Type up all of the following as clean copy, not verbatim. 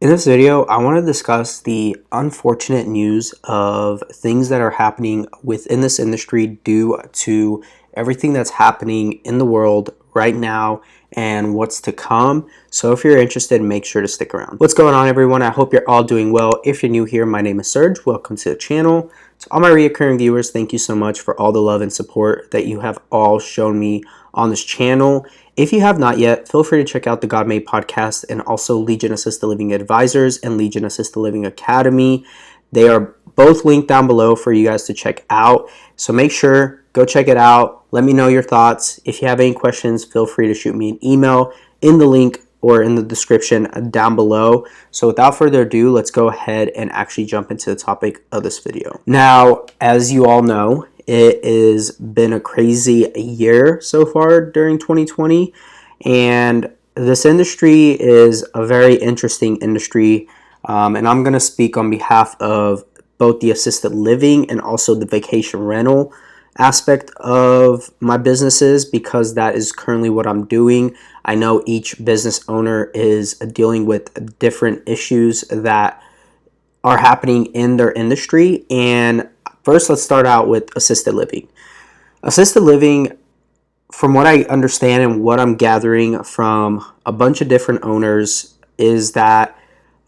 In this video, I want to discuss the unfortunate news of things that are happening within this industry due to everything that's happening in the world right now and what's to come. So if you're interested, make sure to stick around. What's going on, everyone? I hope you're all doing well. If you're new here, my name is Serge. Welcome to the channel. To all my reoccurring viewers, thank you so much for all the love and support that you have all shown me on this channel. If you have not yet, feel free to check out the God Made podcast and also Legion Assisted Living Advisors and Legion Assisted Living Academy. They are both linked down below for you guys to check out. So make sure, go check it out. Let me know your thoughts. If you have any questions, feel free to shoot me an email in the link or in the description down below. So without further ado, let's go ahead and actually jump into the topic of this video. Now, as you all know, it has been a crazy year so far during 2020, and this industry is a very interesting industry, and I'm going to speak on behalf of both the assisted living and also the vacation rental aspect of my businesses, because that is currently what I'm doing. I know each business owner is dealing with different issues that are happening in their industry, and first, let's start out with assisted living. Assisted living, from what I understand and what I'm gathering from a bunch of different owners, is that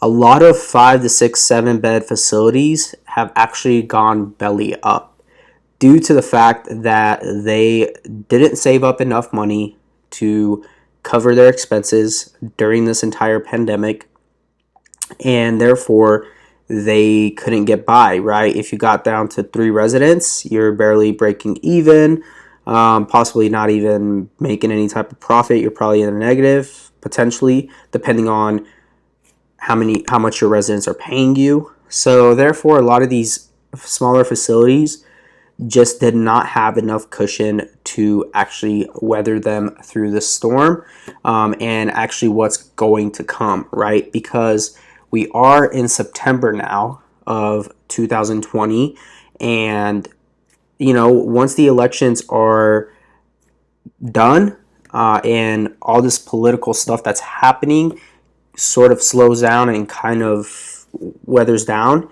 a lot of 5 to 6, 7 bed facilities have actually gone belly up due to the fact that they didn't save up enough money to cover their expenses during this entire pandemic, and therefore they couldn't get by, right? If you got down to 3 residents, you're barely breaking even, possibly not even making any type of profit. You're probably in a negative, potentially, depending on how much your residents are paying you. So therefore, a lot of these smaller facilities just did not have enough cushion to actually weather them through the storm, and actually what's going to come, right? Because we are in September now of 2020, and once the elections are done, and all this political stuff that's happening sort of slows down and kind of weathers down,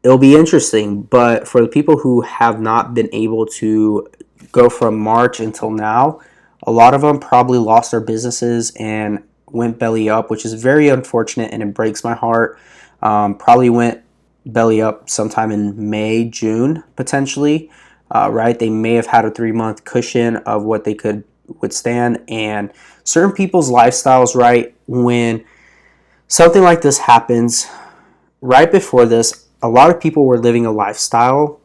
it'll be interesting. But for the people who have not been able to go from March until now, a lot of them probably lost their businesses and went belly up, which is very unfortunate, and it breaks my heart. Probably went belly up sometime in May, June, potentially, right? They may have had a 3-month cushion of what they could withstand. And certain people's lifestyles, right, when something like this happens, right before this, a lot of people were living a lifestyle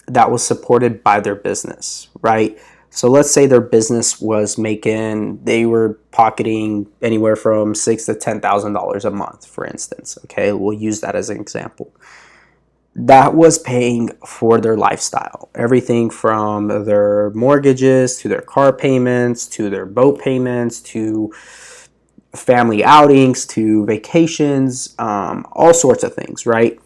that was supported by their business, right? So let's say their business was they were pocketing anywhere from $6,000 to $10,000 a month, for instance. Okay, we'll use that as an example. That was paying for their lifestyle, everything from their mortgages to their car payments to their boat payments to family outings to vacations, all sorts of things, right?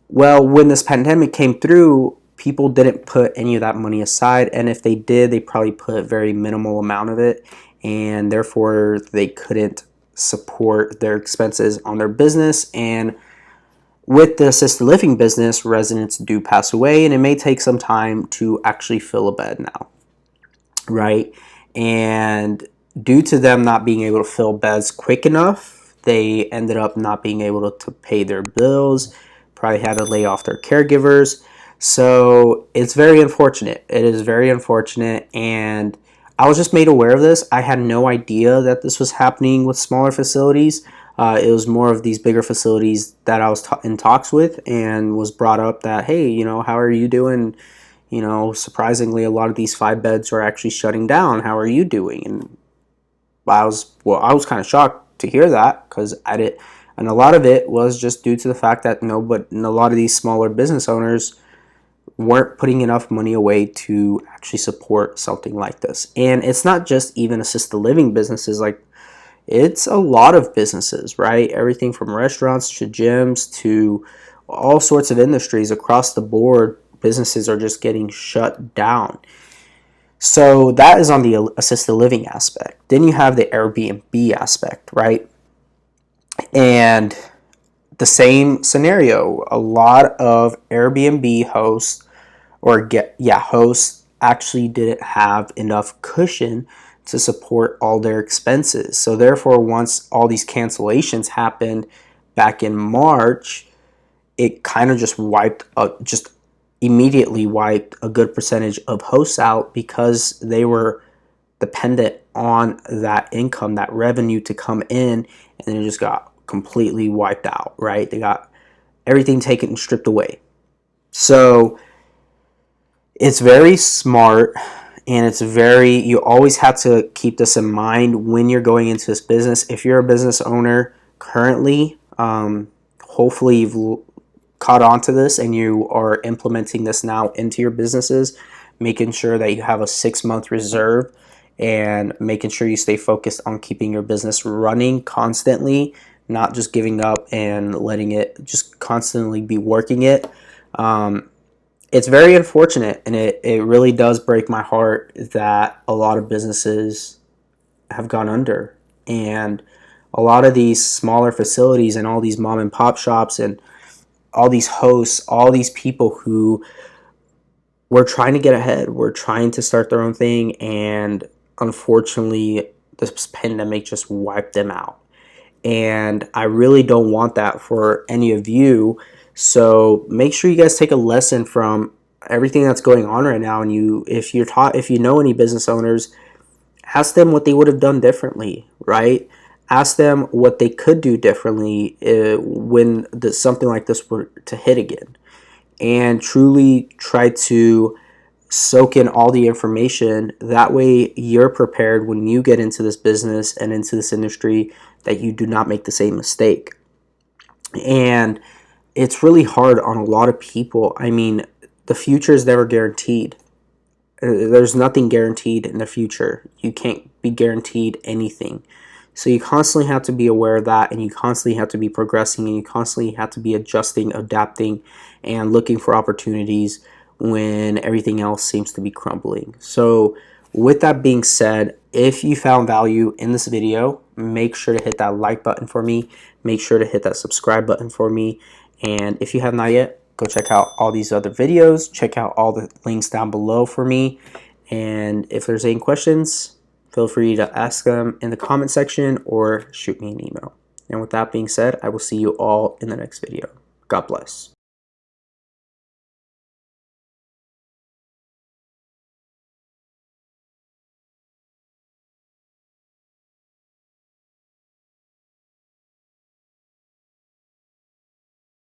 Well, when this pandemic came through, people didn't put any of that money aside, and if they did, they probably put a very minimal amount of it, and therefore they couldn't support their expenses on their business. And with the assisted living business, residents do pass away, and it may take some time to actually fill a bed now, right? And due to them not being able to fill beds quick enough, they ended up not being able to pay their bills, probably had to lay off their caregivers. So it's very unfortunate. It is very unfortunate, and I was just made aware of this. I had no idea that this was happening with smaller facilities. It was more of these bigger facilities that I was in talks with, and was brought up that, hey, how are you doing? Surprisingly, a lot of these 5 beds are actually shutting down. How are you doing? And I was kind of shocked to hear that, because I did, and a lot of it was just due to the fact that a lot of these smaller business owners weren't putting enough money away to actually support something like this. And it's not just even assisted living businesses, like it's a lot of businesses, right? Everything from restaurants to gyms to all sorts of industries across the board. Businesses are just getting shut down. So that is on the assisted living aspect. Then you have the Airbnb aspect, right? And the same scenario, a lot of Airbnb hosts hosts actually didn't have enough cushion to support all their expenses. So therefore, once all these cancellations happened back in March, it kind of just immediately wiped a good percentage of hosts out because they were dependent on that income, that revenue to come in, and then it just got completely wiped out, right? They got everything taken and stripped away. So it's very smart, and you always have to keep this in mind when you're going into this business. If you're a business owner currently, hopefully you've caught on to this and you are implementing this now into your businesses, making sure that you have a 6-month reserve and making sure you stay focused on keeping your business running constantly, not just giving up and letting it just constantly be working it. It's very unfortunate, and it really does break my heart that a lot of businesses have gone under. And a lot of these smaller facilities and all these mom and pop shops and all these hosts, all these people who were trying to get ahead, were trying to start their own thing, and unfortunately, this pandemic just wiped them out. And I really don't want that for any of you. So make sure you guys take a lesson from everything that's going on right now. And if you know any business owners, ask them what they would have done differently, right? Ask them what they could do differently when something like this were to hit again, and truly try to soak in all the information. That way you're prepared when you get into this business and into this industry, that you do not make the same mistake. And it's really hard on a lot of people. I mean, the future is never guaranteed. There's nothing guaranteed in the future. You can't be guaranteed anything. So you constantly have to be aware of that, and you constantly have to be progressing, and you constantly have to be adjusting, adapting, and looking for opportunities when everything else seems to be crumbling. So with that being said, if you found value in this video, make sure to hit that like button for me. Make sure to hit that subscribe button for me. And if you have not yet, go check out all these other videos. Check out all the links down below for me. And if there's any questions, feel free to ask them in the comment section or shoot me an email. And with that being said, I will see you all in the next video. God bless.